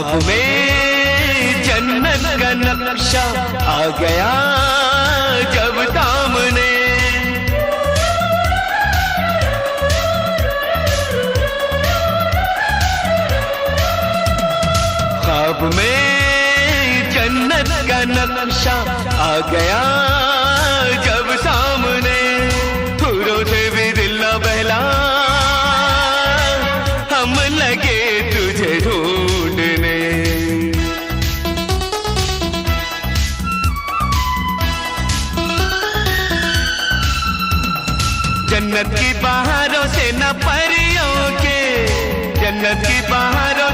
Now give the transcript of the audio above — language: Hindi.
ख्वाब में जन्नत का नक्शा आ गया जब सामने, ख्वाब में जन्नत का नक्शा आ गया जब सामने, फूलों से भी दिल न बहला, हम लगे तुझे ढूंढने। जन्नत की बहारों से न परियों के, जन्नत की बहारों